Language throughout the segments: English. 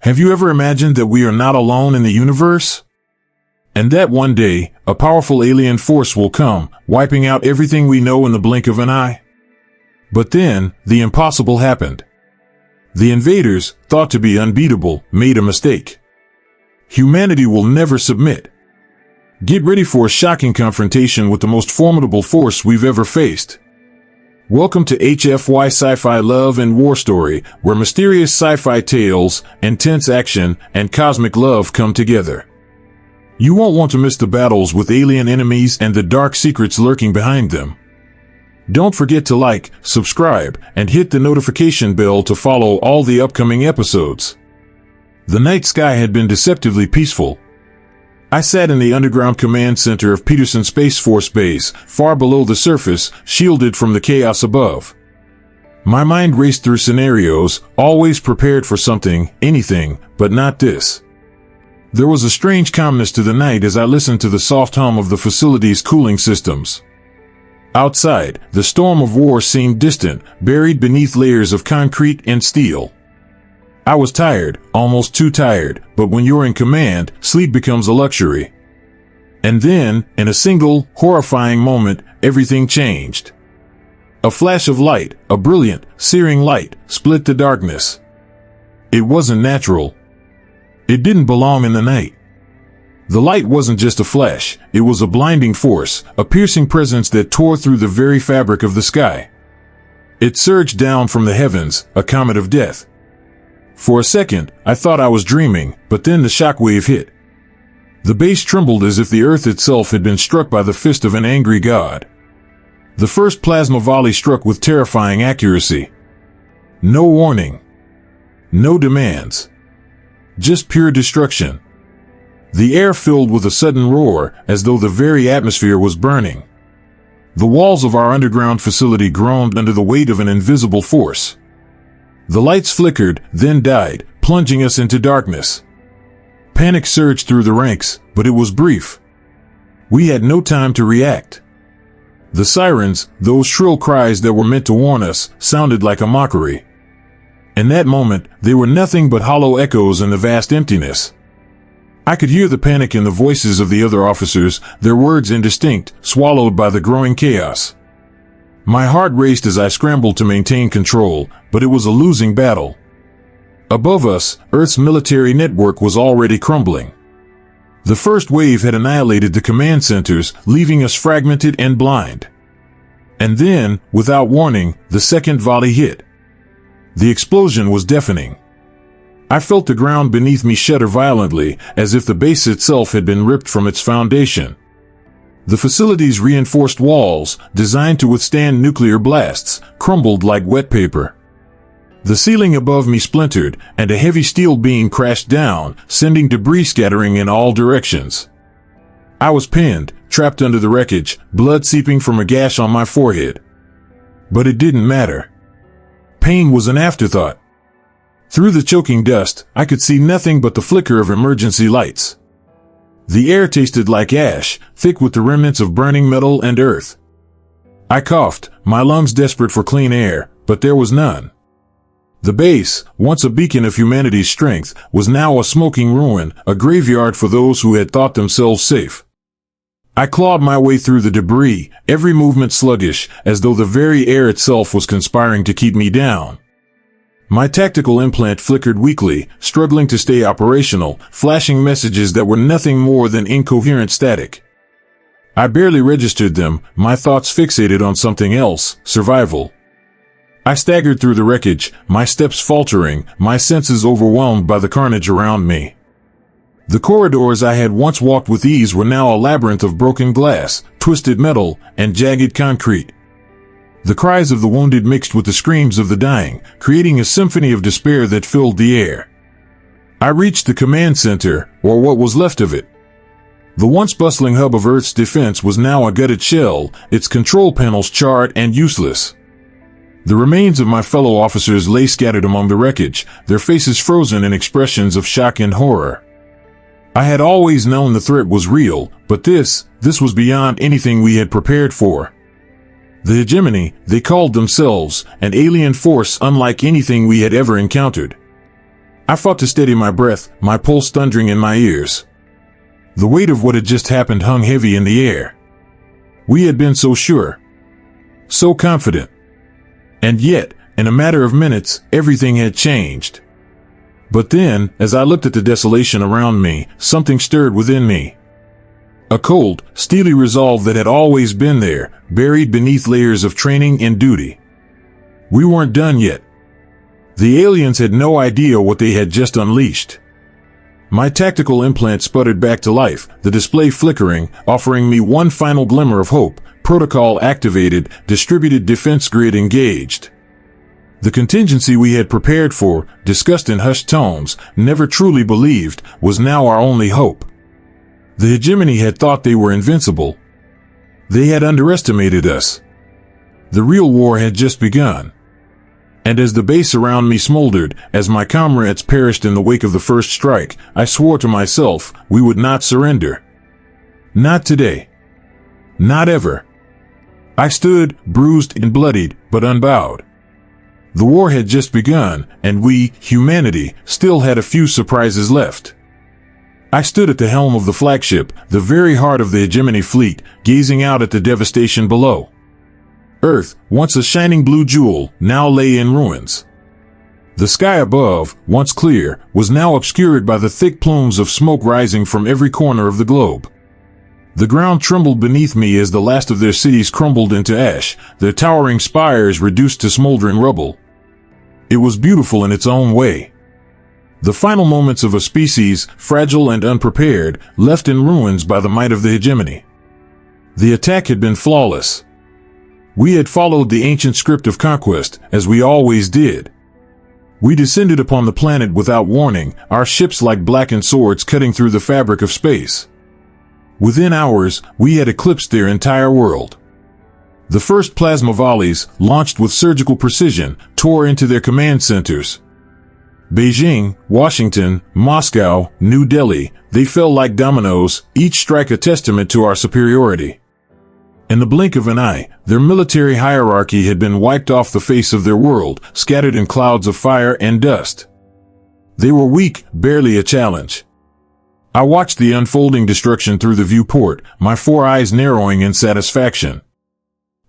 Have you ever imagined that we are not alone in the universe? And that one day, a powerful alien force will come, wiping out everything we know in the blink of an eye? But then, the impossible happened. The invaders, thought to be unbeatable, made a mistake. Humanity will never submit. Get ready for a shocking confrontation with the most formidable force we've ever faced. Welcome to HFY Sci-Fi Love and War Story, where mysterious sci-fi tales, intense action, and cosmic love come together. You won't want to miss the battles with alien enemies and the dark secrets lurking behind them. Don't forget to like, subscribe, and hit the notification bell to follow all the upcoming episodes. The night sky had been deceptively peaceful. I sat in the underground command center of Peterson Space Force Base, far below the surface, shielded from the chaos above. My mind raced through scenarios, always prepared for something, anything, but not this. There was a strange calmness to the night as I listened to the soft hum of the facility's cooling systems. Outside, the storm of war seemed distant, buried beneath layers of concrete and steel. I was tired, almost too tired, but when you're in command, sleep becomes a luxury. And then, in a single, horrifying moment, everything changed. A flash of light, a brilliant, searing light, split the darkness. It wasn't natural. It didn't belong in the night. The light wasn't just a flash, it was a blinding force, a piercing presence that tore through the very fabric of the sky. It surged down from the heavens, a comet of death. For a second, I thought I was dreaming, but then the shockwave hit. The base trembled as if the earth itself had been struck by the fist of an angry god. The first plasma volley struck with terrifying accuracy. No warning. No demands. Just pure destruction. The air filled with a sudden roar, as though the very atmosphere was burning. The walls of our underground facility groaned under the weight of an invisible force. The lights flickered, then died, plunging us into darkness. Panic surged through the ranks, but it was brief. We had no time to react. The sirens, those shrill cries that were meant to warn us, sounded like a mockery. In that moment, they were nothing but hollow echoes in the vast emptiness. I could hear the panic in the voices of the other officers, their words indistinct, swallowed by the growing chaos. My heart raced as I scrambled to maintain control, but it was a losing battle. Above us, Earth's military network was already crumbling. The first wave had annihilated the command centers, leaving us fragmented and blind. And then, without warning, the second volley hit. The explosion was deafening. I felt the ground beneath me shudder violently, as if the base itself had been ripped from its foundation. The facility's reinforced walls, designed to withstand nuclear blasts, crumbled like wet paper. The ceiling above me splintered, and a heavy steel beam crashed down, sending debris scattering in all directions. I was pinned, trapped under the wreckage, blood seeping from a gash on my forehead. But it didn't matter. Pain was an afterthought. Through the choking dust, I could see nothing but the flicker of emergency lights. The air tasted like ash, thick with the remnants of burning metal and earth. I coughed, my lungs desperate for clean air, but there was none. The base, once a beacon of humanity's strength, was now a smoking ruin, a graveyard for those who had thought themselves safe. I clawed my way through the debris, every movement sluggish, as though the very air itself was conspiring to keep me down. My tactical implant flickered weakly, struggling to stay operational, flashing messages that were nothing more than incoherent static. I barely registered them, my thoughts fixated on something else, survival. I staggered through the wreckage, my steps faltering, my senses overwhelmed by the carnage around me. The corridors I had once walked with ease were now a labyrinth of broken glass, twisted metal, and jagged concrete. The cries of the wounded mixed with the screams of the dying, creating a symphony of despair that filled the air. I reached the command center, or what was left of it. The once bustling hub of Earth's defense was now a gutted shell, its control panels charred and useless. The remains of my fellow officers lay scattered among the wreckage, their faces frozen in expressions of shock and horror. I had always known the threat was real, but this was beyond anything we had prepared for. The Hijgemony, they called themselves, an alien force unlike anything we had ever encountered. I fought to steady my breath, my pulse thundering in my ears. The weight of what had just happened hung heavy in the air. We had been so sure, so confident. And yet, in a matter of minutes, everything had changed. But then, as I looked at the desolation around me, something stirred within me. A cold, steely resolve that had always been there, buried beneath layers of training and duty. We weren't done yet. The aliens had no idea what they had just unleashed. My tactical implant sputtered back to life, the display flickering, offering me one final glimmer of hope. Protocol activated, distributed defense grid engaged. The contingency we had prepared for, discussed in hushed tones, never truly believed, was now our only hope. The Hijgemony had thought they were invincible. They had underestimated us. The real war had just begun. And as the base around me smoldered, as my comrades perished in the wake of the first strike, I swore to myself, we would not surrender. Not today. Not ever. I stood, bruised and bloodied, but unbowed. The war had just begun, and we, humanity, still had a few surprises left. I stood at the helm of the flagship, the very heart of the Hijgemony fleet, gazing out at the devastation below. Earth, once a shining blue jewel, now lay in ruins. The sky above, once clear, was now obscured by the thick plumes of smoke rising from every corner of the globe. The ground trembled beneath me as the last of their cities crumbled into ash, their towering spires reduced to smoldering rubble. It was beautiful in its own way. The final moments of a species, fragile and unprepared, left in ruins by the might of the Hijgemony. The attack had been flawless. We had followed the ancient script of conquest, as we always did. We descended upon the planet without warning, our ships like blackened swords cutting through the fabric of space. Within hours, we had eclipsed their entire world. The first plasma volleys, launched with surgical precision, tore into their command centers. Beijing, Washington, Moscow, New Delhi, they fell like dominoes, each strike a testament to our superiority. In the blink of an eye, their military hierarchy had been wiped off the face of their world, scattered in clouds of fire and dust. They were weak, barely a challenge. I watched the unfolding destruction through the viewport, my 4 eyes narrowing in satisfaction.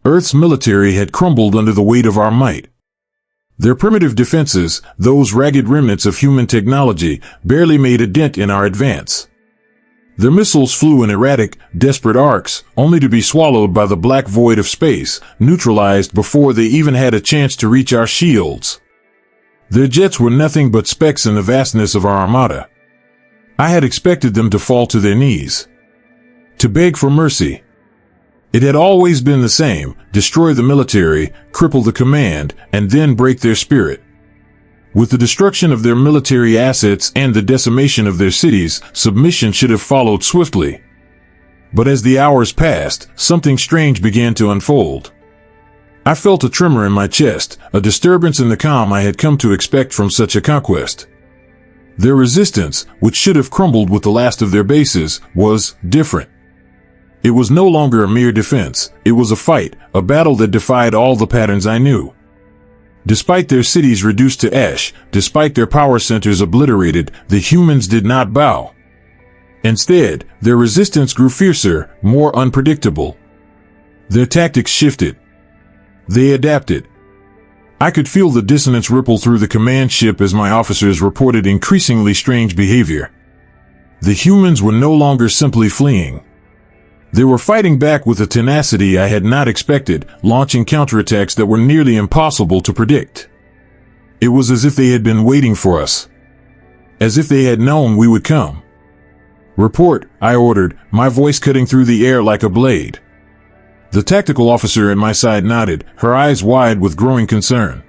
Earth's military had crumbled under the weight of our might. Their primitive defenses, those ragged remnants of human technology, barely made a dent in our advance. Their missiles flew in erratic, desperate arcs, only to be swallowed by the black void of space, neutralized before they even had a chance to reach our shields. Their jets were nothing but specks in the vastness of our armada. I had expected them to fall to their knees, to beg for mercy. It had always been the same: destroy the military, cripple the command, and then break their spirit. With the destruction of their military assets and the decimation of their cities, submission should have followed swiftly. But as the hours passed, something strange began to unfold. I felt a tremor in my chest, a disturbance in the calm I had come to expect from such a conquest. Their resistance, which should have crumbled with the last of their bases, was different. It was no longer a mere defense, it was a fight, a battle that defied all the patterns I knew. Despite their cities reduced to ash, despite their power centers obliterated, the humans did not bow. Instead, their resistance grew fiercer, more unpredictable. Their tactics shifted. They adapted. I could feel the dissonance ripple through the command ship as my officers reported increasingly strange behavior. The humans were no longer simply fleeing. They were fighting back with a tenacity I had not expected, launching counterattacks that were nearly impossible to predict. It was as if they had been waiting for us. As if they had known we would come. "Report," I ordered, my voice cutting through the air like a blade. The tactical officer at my side nodded, her eyes wide with growing concern.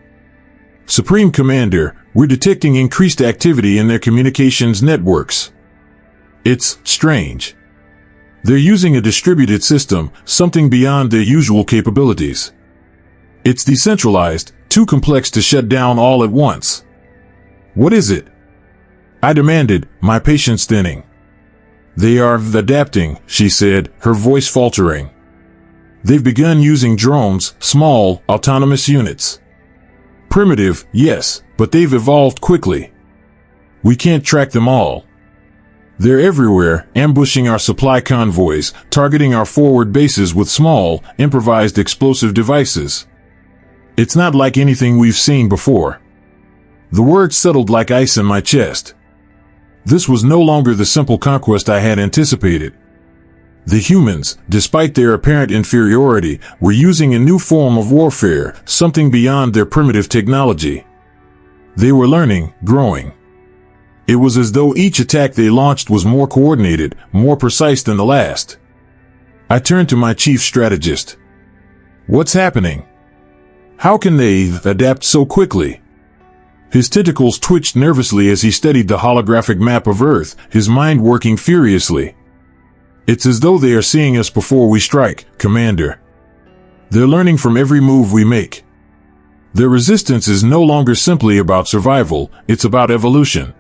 "Supreme Commander, we're detecting increased activity in their communications networks. It's strange. They're using a distributed system, something beyond their usual capabilities. It's decentralized, too complex to shut down all at once." "What is it?" I demanded, my patience thinning. "They are adapting," she said, her voice faltering. "They've begun using drones, small, autonomous units. Primitive, yes, but they've evolved quickly. We can't track them all. They're everywhere, ambushing our supply convoys, targeting our forward bases with small, improvised explosive devices. It's not like anything we've seen before. The words settled like ice in my chest. This was no longer the simple conquest I had anticipated. The humans, despite their apparent inferiority, were using a new form of warfare, something beyond their primitive technology. They were learning, growing. It was as though each attack they launched was more coordinated, more precise than the last. I turned to my chief strategist. What's happening? How can they adapt so quickly? His tentacles twitched nervously as he studied the holographic map of Earth, his mind working furiously. It's as though they are seeing us before we strike, Commander. They're learning from every move we make. Their resistance is no longer simply about survival, it's about evolution.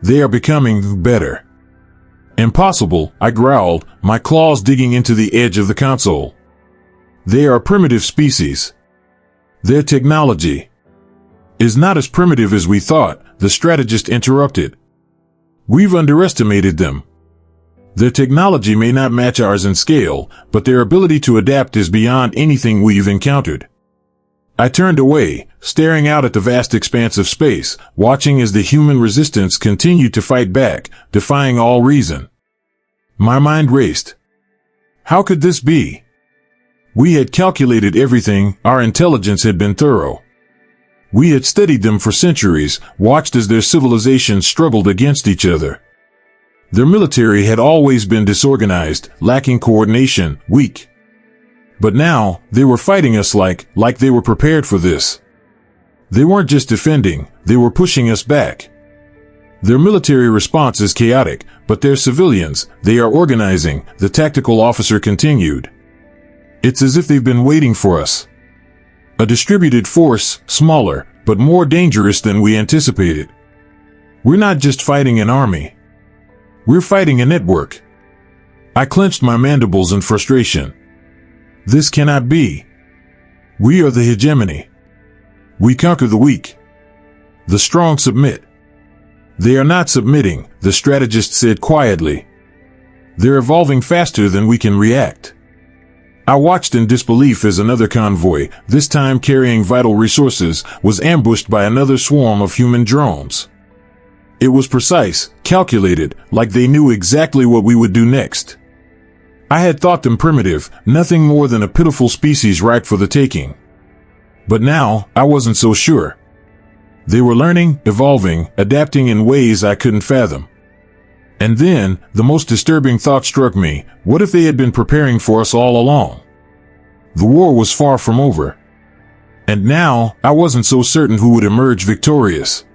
They are becoming better. Impossible, I growled, my claws digging into the edge of the console. They are a primitive species. Their technology is not as primitive as we thought, the strategist interrupted. We've underestimated them. Their technology may not match ours in scale, but their ability to adapt is beyond anything we've encountered. I turned away, staring out at the vast expanse of space, watching as the human resistance continued to fight back, defying all reason. My mind raced. How could this be? We had calculated everything, our intelligence had been thorough. We had studied them for centuries, watched as their civilizations struggled against each other. Their military had always been disorganized, lacking coordination, weak. But now, they were fighting us like they were prepared for this. They weren't just defending, they were pushing us back. Their military response is chaotic, but they're civilians, they are organizing, the tactical officer continued. It's as if they've been waiting for us. A distributed force, smaller, but more dangerous than we anticipated. We're not just fighting an army. We're fighting a network. I clenched my mandibles in frustration. This cannot be. We are the Hijgemony. We conquer the weak. The strong submit. They are not submitting, the strategist said quietly. They're evolving faster than we can react. I watched in disbelief as another convoy, this time carrying vital resources, was ambushed by another swarm of human drones. It was precise, calculated, like they knew exactly what we would do next. I had thought them primitive, nothing more than a pitiful species ripe for the taking. But now, I wasn't so sure. They were learning, evolving, adapting in ways I couldn't fathom. And then, the most disturbing thought struck me, what if they had been preparing for us all along? The war was far from over. And now, I wasn't so certain who would emerge victorious.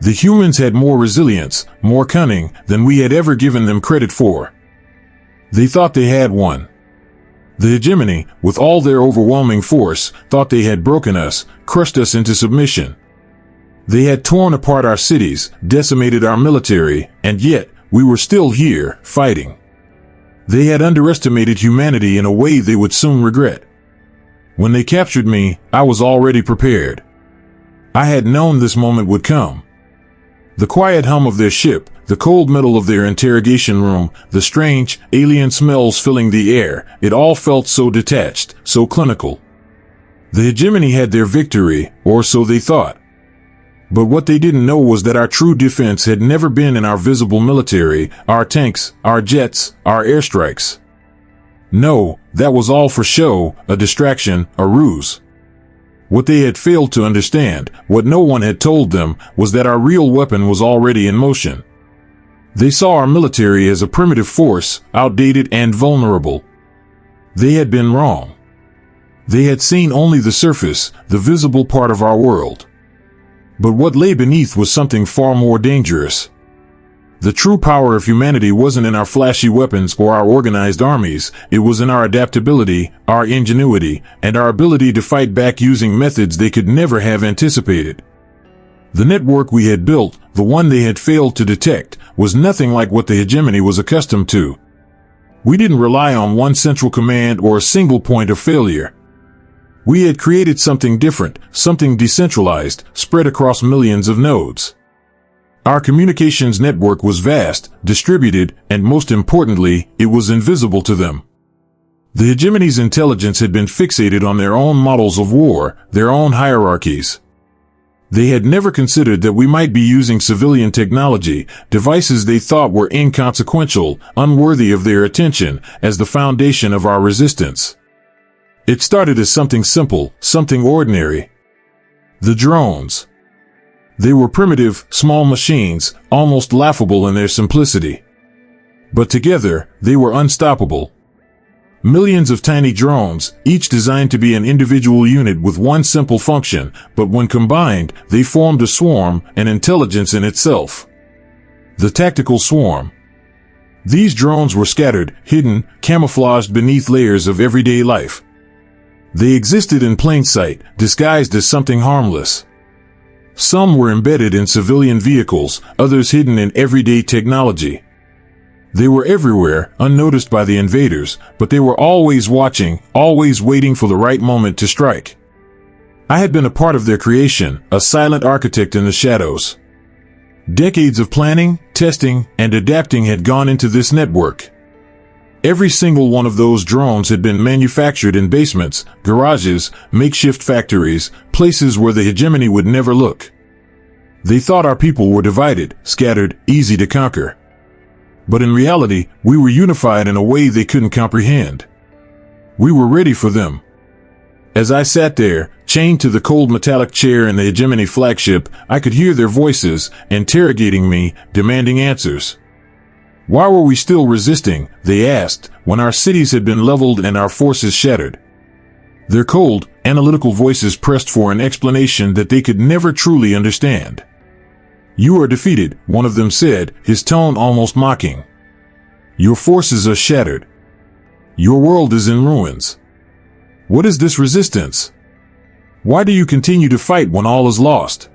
The humans had more resilience, more cunning, than we had ever given them credit for. They thought they had won. The Hijgemony, with all their overwhelming force, thought they had broken us, crushed us into submission. They had torn apart our cities, decimated our military, and yet, we were still here, fighting. They had underestimated humanity in a way they would soon regret. When they captured me, I was already prepared. I had known this moment would come. The quiet hum of their ship, the cold metal of their interrogation room, the strange, alien smells filling the air, it all felt so detached, so clinical. The Hijgemony had their victory, or so they thought. But what they didn't know was that our true defense had never been in our visible military, our tanks, our jets, our airstrikes. No, that was all for show, a distraction, a ruse. What they had failed to understand, what no one had told them, was that our real weapon was already in motion. They saw our military as a primitive force, outdated and vulnerable. They had been wrong. They had seen only the surface, the visible part of our world. But what lay beneath was something far more dangerous. The true power of humanity wasn't in our flashy weapons or our organized armies, it was in our adaptability, our ingenuity, and our ability to fight back using methods they could never have anticipated. The network we had built, the one they had failed to detect, was nothing like what the Hijgemony was accustomed to. We didn't rely on one central command or a single point of failure. We had created something different, something decentralized, spread across millions of nodes. Our communications network was vast, distributed, and most importantly, it was invisible to them. The Hijgemony's intelligence had been fixated on their own models of war, their own hierarchies. They had never considered that we might be using civilian technology, devices they thought were inconsequential, unworthy of their attention, as the foundation of our resistance. It started as something simple, something ordinary. The drones. They were primitive, small machines, almost laughable in their simplicity. But together, they were unstoppable. Millions of tiny drones, each designed to be an individual unit with one simple function, but when combined, they formed a swarm, an intelligence in itself. The tactical swarm. These drones were scattered, hidden, camouflaged beneath layers of everyday life. They existed in plain sight, disguised as something harmless. Some were embedded in civilian vehicles, others hidden in everyday technology. They were everywhere, unnoticed by the invaders, but they were always watching, always waiting for the right moment to strike. I had been a part of their creation, a silent architect in the shadows. Decades of planning, testing, and adapting had gone into this network. Every single one of those drones had been manufactured in basements, garages, makeshift factories, places where the Hijgemony would never look. They thought our people were divided, scattered, easy to conquer. But in reality, we were unified in a way they couldn't comprehend. We were ready for them. As I sat there, chained to the cold metallic chair in the Hijgemony flagship, I could hear their voices, interrogating me, demanding answers. Why were we still resisting, they asked, when our cities had been leveled and our forces shattered? Their cold, analytical voices pressed for an explanation that they could never truly understand. You are defeated, one of them said, his tone almost mocking. Your forces are shattered. Your world is in ruins. What is this resistance? Why do you continue to fight when all is lost?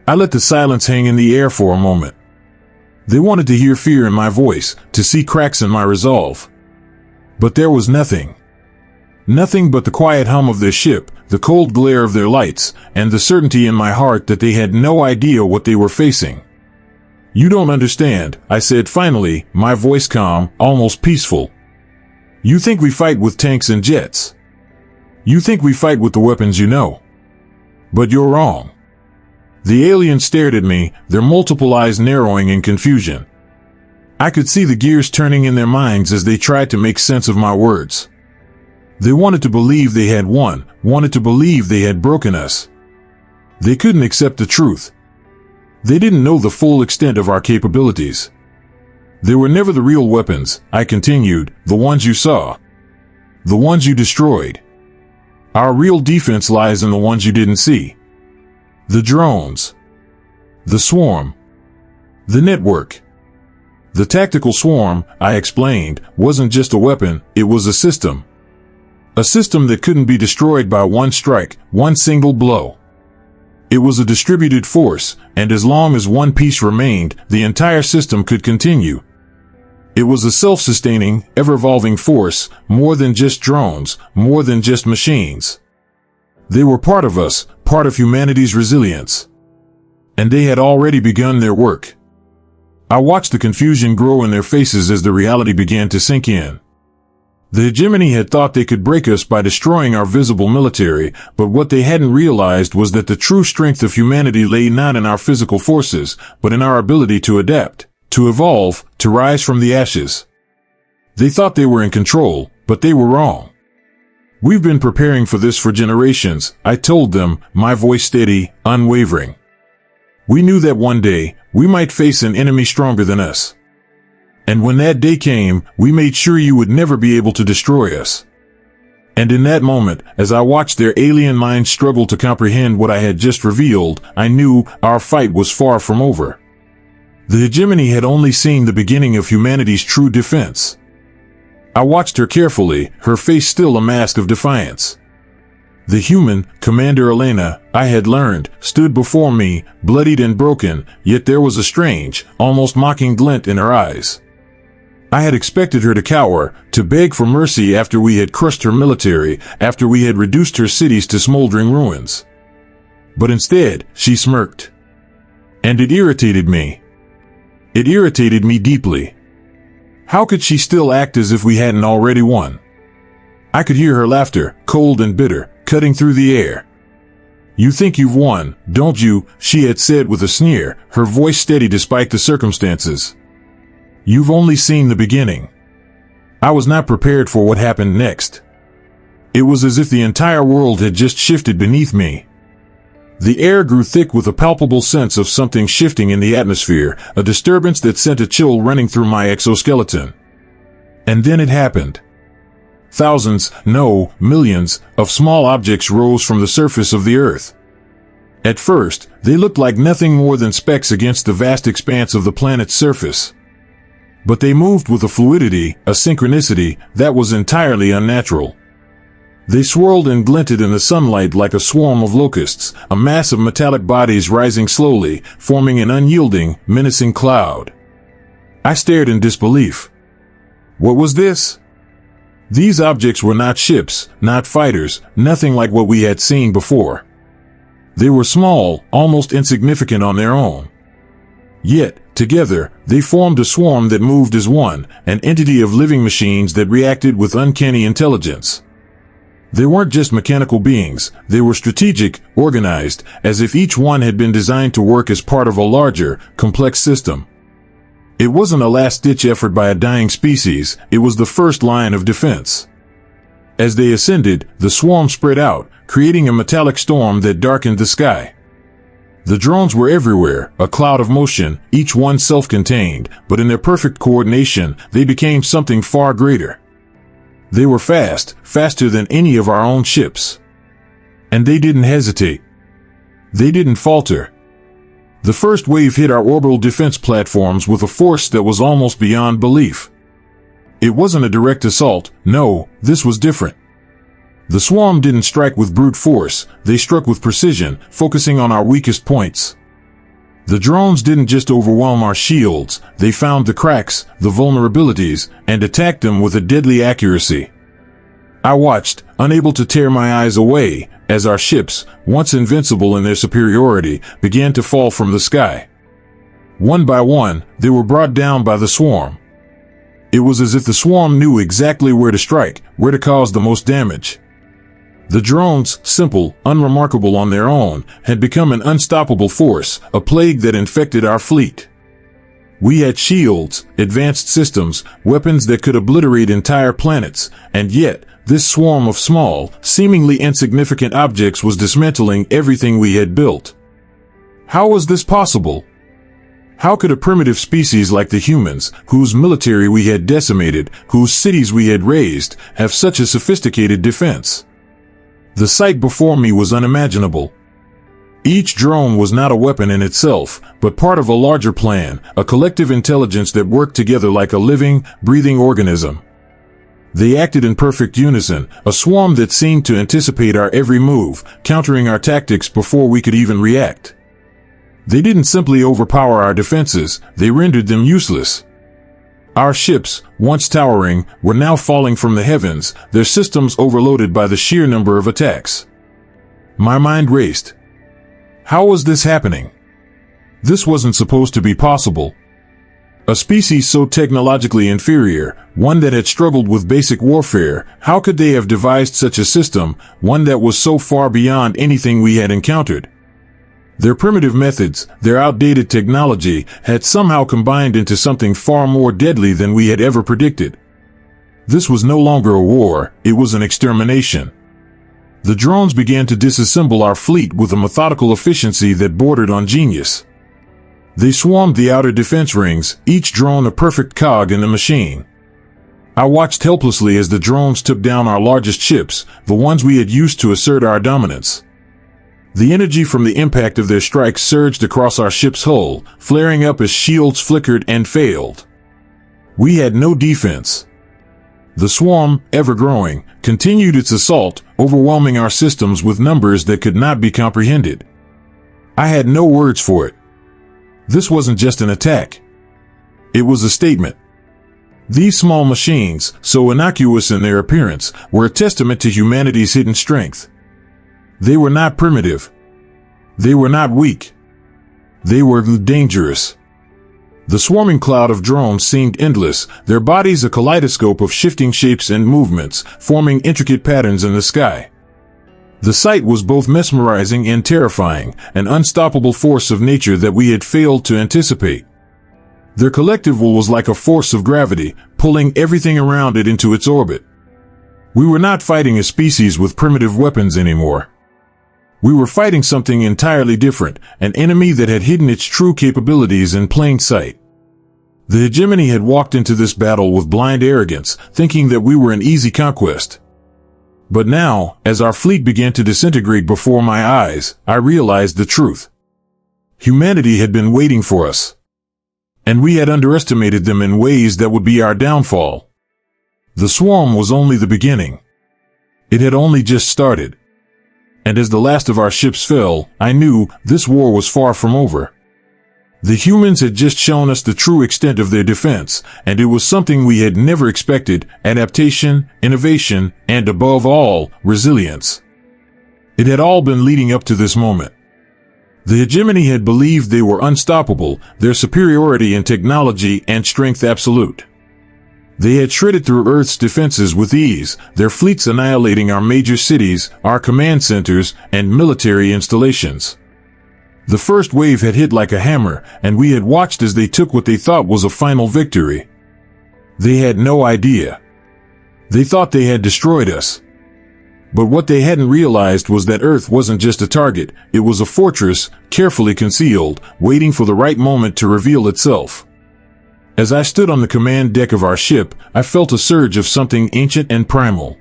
I let the silence hang in the air for a moment. They wanted to hear fear in my voice, to see cracks in my resolve. But there was nothing. Nothing but the quiet hum of their ship, the cold glare of their lights, and the certainty in my heart that they had no idea what they were facing. You don't understand, I said finally, my voice calm, almost peaceful. You think we fight with tanks and jets. You think we fight with the weapons you know. But you're wrong. The aliens stared at me, their multiple eyes narrowing in confusion. I could see the gears turning in their minds as they tried to make sense of my words. They wanted to believe they had won, wanted to believe they had broken us. They couldn't accept the truth. They didn't know the full extent of our capabilities. They were never the real weapons, I continued, the ones you saw. The ones you destroyed. Our real defense lies in the ones you didn't see. The drones. The swarm. The network. The tactical swarm, I explained, wasn't just a weapon, it was a system. A system that couldn't be destroyed by one strike, one single blow. It was a distributed force, and as long as one piece remained, the entire system could continue. It was a self-sustaining, ever-evolving force, more than just drones, more than just machines. They were part of us, part of humanity's resilience. And they had already begun their work. I watched the confusion grow in their faces as the reality began to sink in. The Hijgemony had thought they could break us by destroying our visible military, but what they hadn't realized was that the true strength of humanity lay not in our physical forces, but in our ability to adapt, to evolve, to rise from the ashes. They thought they were in control, but they were wrong. We've been preparing for this for generations, I told them, my voice steady, unwavering. We knew that one day, we might face an enemy stronger than us. And when that day came, we made sure you would never be able to destroy us. And in that moment, as I watched their alien minds struggle to comprehend what I had just revealed, I knew our fight was far from over. The Hijgemony had only seen the beginning of humanity's true defense. I watched her carefully, her face still a mask of defiance. The human, Commander Elena, I had learned, stood before me, bloodied and broken, yet there was a strange, almost mocking glint in her eyes. I had expected her to cower, to beg for mercy after we had crushed her military, after we had reduced her cities to smoldering ruins. But instead, she smirked. And it irritated me. It irritated me deeply. How could she still act as if we hadn't already won? I could hear her laughter, cold and bitter, cutting through the air. "You think you've won, don't you?" she had said with a sneer, her voice steady despite the circumstances. "You've only seen the beginning." I was not prepared for what happened next. It was as if the entire world had just shifted beneath me. The air grew thick with a palpable sense of something shifting in the atmosphere, a disturbance that sent a chill running through my exoskeleton. And then it happened. Thousands, no, millions, of small objects rose from the surface of the earth. At first, they looked like nothing more than specks against the vast expanse of the planet's surface. But they moved with a fluidity, a synchronicity, that was entirely unnatural. They swirled and glinted in the sunlight like a swarm of locusts, a mass of metallic bodies rising slowly, forming an unyielding, menacing cloud. I stared in disbelief. What was this? These objects were not ships, not fighters, nothing like what we had seen before. They were small, almost insignificant on their own. Yet, together, they formed a swarm that moved as one, an entity of living machines that reacted with uncanny intelligence. They weren't just mechanical beings, they were strategic, organized, as if each one had been designed to work as part of a larger, complex system. It wasn't a last-ditch effort by a dying species, it was the first line of defense. As they ascended, the swarm spread out, creating a metallic storm that darkened the sky. The drones were everywhere, a cloud of motion, each one self-contained, but in their perfect coordination, they became something far greater. They were fast, faster than any of our own ships. And they didn't hesitate. They didn't falter. The first wave hit our orbital defense platforms with a force that was almost beyond belief. It wasn't a direct assault, no, this was different. The swarm didn't strike with brute force, they struck with precision, focusing on our weakest points. The drones didn't just overwhelm our shields, they found the cracks, the vulnerabilities, and attacked them with a deadly accuracy. I watched, unable to tear my eyes away, as our ships, once invincible in their superiority, began to fall from the sky. One by one, they were brought down by the swarm. It was as if the swarm knew exactly where to strike, where to cause the most damage. The drones, simple, unremarkable on their own, had become an unstoppable force, a plague that infected our fleet. We had shields, advanced systems, weapons that could obliterate entire planets, and yet, this swarm of small, seemingly insignificant objects was dismantling everything we had built. How was this possible? How could a primitive species like the humans, whose military we had decimated, whose cities we had razed, have such a sophisticated defense? The sight before me was unimaginable. Each drone was not a weapon in itself, but part of a larger plan, a collective intelligence that worked together like a living, breathing organism. They acted in perfect unison, a swarm that seemed to anticipate our every move, countering our tactics before we could even react. They didn't simply overpower our defenses, they rendered them useless. Our ships, once towering, were now falling from the heavens, their systems overloaded by the sheer number of attacks. My mind raced. How was this happening? This wasn't supposed to be possible. A species so technologically inferior, one that had struggled with basic warfare, how could they have devised such a system, one that was so far beyond anything we had encountered? Their primitive methods, their outdated technology, had somehow combined into something far more deadly than we had ever predicted. This was no longer a war, it was an extermination. The drones began to disassemble our fleet with a methodical efficiency that bordered on genius. They swarmed the outer defense rings, each drone a perfect cog in the machine. I watched helplessly as the drones took down our largest ships, the ones we had used to assert our dominance. The energy from the impact of their strikes surged across our ship's hull, flaring up as shields flickered and failed. We had no defense. The swarm, ever growing, continued its assault, overwhelming our systems with numbers that could not be comprehended. I had no words for it. This wasn't just an attack. It was a statement. These small machines, so innocuous in their appearance, were a testament to humanity's hidden strength. They were not primitive. They were not weak. They were dangerous. The swarming cloud of drones seemed endless, their bodies a kaleidoscope of shifting shapes and movements, forming intricate patterns in the sky. The sight was both mesmerizing and terrifying, an unstoppable force of nature that we had failed to anticipate. Their collective will was like a force of gravity, pulling everything around it into its orbit. We were not fighting a species with primitive weapons anymore. We were fighting something entirely different, an enemy that had hidden its true capabilities in plain sight. The Hijgemony had walked into this battle with blind arrogance, thinking that we were an easy conquest. But now, as our fleet began to disintegrate before my eyes, I realized the truth. Humanity had been waiting for us. And we had underestimated them in ways that would be our downfall. The swarm was only the beginning. It had only just started. And as the last of our ships fell, I knew this war was far from over. The humans had just shown us the true extent of their defense, and it was something we had never expected: adaptation, innovation, and above all, resilience. It had all been leading up to this moment. The Hijgemony had believed they were unstoppable, their superiority in technology and strength absolute. They had shredded through Earth's defenses with ease, their fleets annihilating our major cities, our command centers, and military installations. The first wave had hit like a hammer, and we had watched as they took what they thought was a final victory. They had no idea. They thought they had destroyed us. But what they hadn't realized was that Earth wasn't just a target, it was a fortress, carefully concealed, waiting for the right moment to reveal itself. As I stood on the command deck of our ship, I felt a surge of something ancient and primal.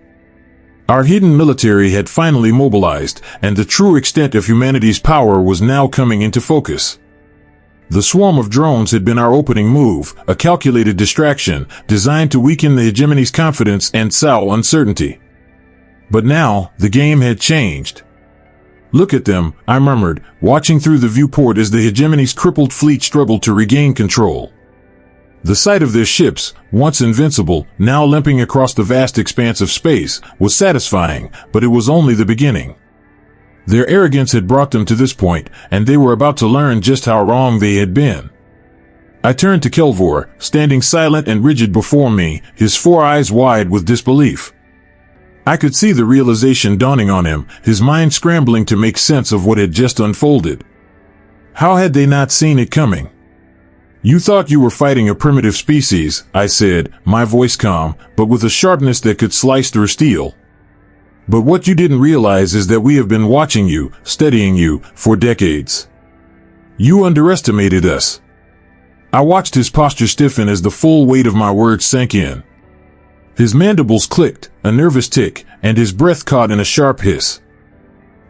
Our hidden military had finally mobilized, and the true extent of humanity's power was now coming into focus. The swarm of drones had been our opening move, a calculated distraction, designed to weaken the Hijgemony's confidence and sow uncertainty. But now, the game had changed. "Look at them," I murmured, watching through the viewport as the Hijgemony's crippled fleet struggled to regain control. The sight of their ships, once invincible, now limping across the vast expanse of space, was satisfying, but it was only the beginning. Their arrogance had brought them to this point, and they were about to learn just how wrong they had been. I turned to Kelvor, standing silent and rigid before me, his 4 eyes wide with disbelief. I could see the realization dawning on him, his mind scrambling to make sense of what had just unfolded. How had they not seen it coming? "You thought you were fighting a primitive species," I said, my voice calm, but with a sharpness that could slice through steel. "But what you didn't realize is that we have been watching you, studying you, for decades. You underestimated us." I watched his posture stiffen as the full weight of my words sank in. His mandibles clicked, a nervous tick, and his breath caught in a sharp hiss.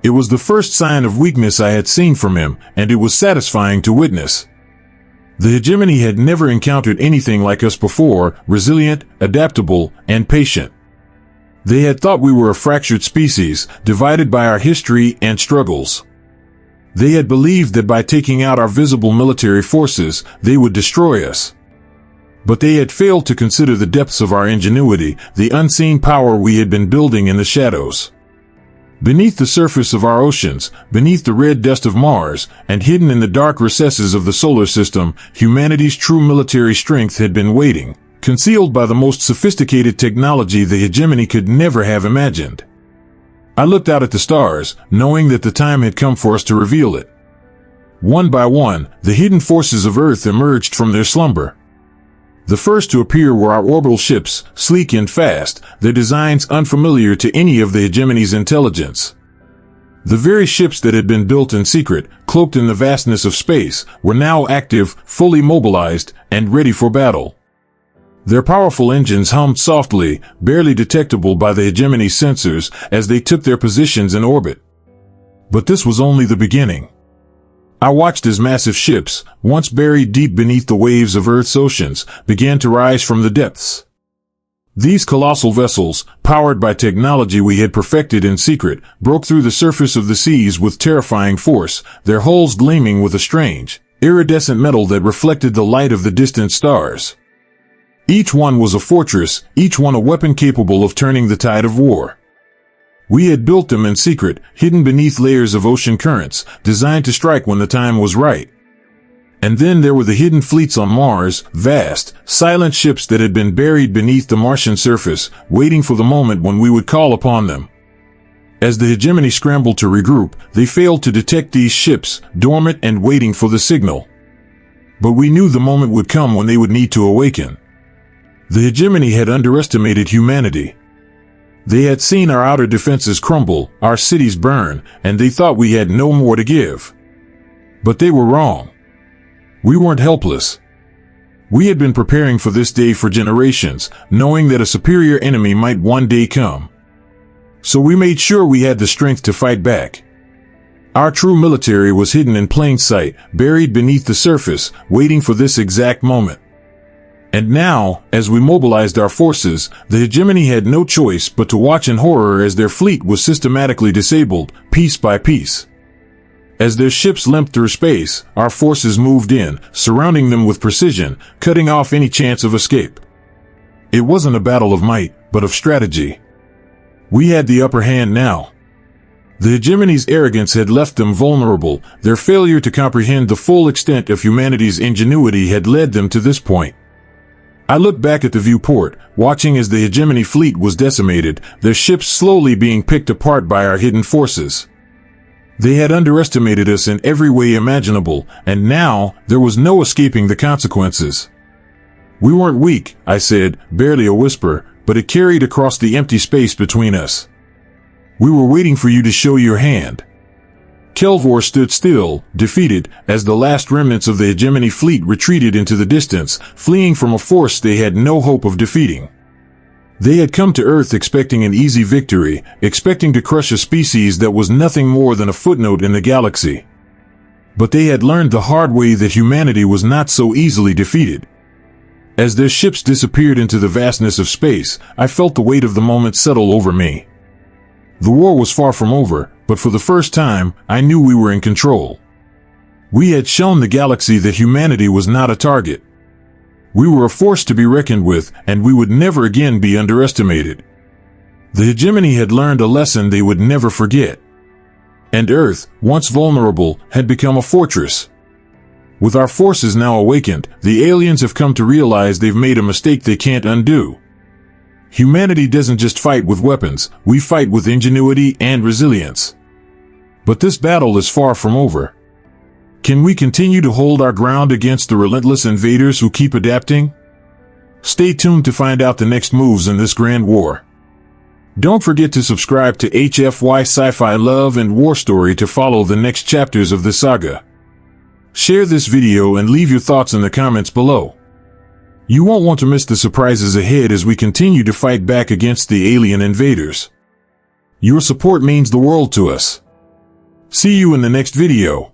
It was the first sign of weakness I had seen from him, and it was satisfying to witness. The Hijgemony had never encountered anything like us before, resilient, adaptable, and patient. They had thought we were a fractured species, divided by our history and struggles. They had believed that by taking out our visible military forces, they would destroy us. But they had failed to consider the depths of our ingenuity, the unseen power we had been building in the shadows. Beneath the surface of our oceans, beneath the red dust of Mars, and hidden in the dark recesses of the solar system, humanity's true military strength had been waiting, concealed by the most sophisticated technology the Hijgemony could never have imagined. I looked out at the stars, knowing that the time had come for us to reveal it. One by one, the hidden forces of Earth emerged from their slumber. The first to appear were our orbital ships, sleek and fast, their designs unfamiliar to any of the Hijgemony's intelligence. The very ships that had been built in secret, cloaked in the vastness of space, were now active, fully mobilized, and ready for battle. Their powerful engines hummed softly, barely detectable by the Hijgemony's sensors, as they took their positions in orbit. But this was only the beginning. I watched as massive ships, once buried deep beneath the waves of Earth's oceans, began to rise from the depths. These colossal vessels, powered by technology we had perfected in secret, broke through the surface of the seas with terrifying force, their hulls gleaming with a strange, iridescent metal that reflected the light of the distant stars. Each one was a fortress, each one a weapon capable of turning the tide of war. We had built them in secret, hidden beneath layers of ocean currents, designed to strike when the time was right. And then there were the hidden fleets on Mars, vast, silent ships that had been buried beneath the Martian surface, waiting for the moment when we would call upon them. As the Hijgemony scrambled to regroup, they failed to detect these ships, dormant and waiting for the signal. But we knew the moment would come when they would need to awaken. The Hijgemony had underestimated humanity. They had seen our outer defenses crumble, our cities burn, and they thought we had no more to give. But they were wrong. We weren't helpless. We had been preparing for this day for generations, knowing that a superior enemy might one day come. So we made sure we had the strength to fight back. Our true military was hidden in plain sight, buried beneath the surface, waiting for this exact moment. And now, as we mobilized our forces, the Hijgemony had no choice but to watch in horror as their fleet was systematically disabled, piece by piece. As their ships limped through space, our forces moved in, surrounding them with precision, cutting off any chance of escape. It wasn't a battle of might, but of strategy. We had the upper hand now. The Hijgemony's arrogance had left them vulnerable. Their failure to comprehend the full extent of humanity's ingenuity had led them to this point. I looked back at the viewport, watching as the Hijgemony fleet was decimated, their ships slowly being picked apart by our hidden forces. They had underestimated us in every way imaginable, and now there was no escaping the consequences. We weren't weak, I said, barely a whisper, but it carried across the empty space between us. We were waiting for you to show your hand. Kelvor stood still, defeated, as the last remnants of the Hijgemony fleet retreated into the distance, fleeing from a force they had no hope of defeating. They had come to Earth expecting an easy victory, expecting to crush a species that was nothing more than a footnote in the galaxy. But they had learned the hard way that humanity was not so easily defeated. As their ships disappeared into the vastness of space, I felt the weight of the moment settle over me. The war was far from over, but for the first time, I knew we were in control. We had shown the galaxy that humanity was not a target. We were a force to be reckoned with, and we would never again be underestimated. The Hijgemony had learned a lesson they would never forget. And Earth, once vulnerable, had become a fortress. With our forces now awakened, the aliens have come to realize they've made a mistake they can't undo. Humanity doesn't just fight with weapons, we fight with ingenuity and resilience. But this battle is far from over. Can we continue to hold our ground against the relentless invaders who keep adapting? Stay tuned to find out the next moves in this grand war. Don't forget to subscribe to HFY Sci-Fi Love and War Story to follow the next chapters of this saga. Share this video and leave your thoughts in the comments below. You won't want to miss the surprises ahead as we continue to fight back against the alien invaders. Your support means the world to us. See you in the next video.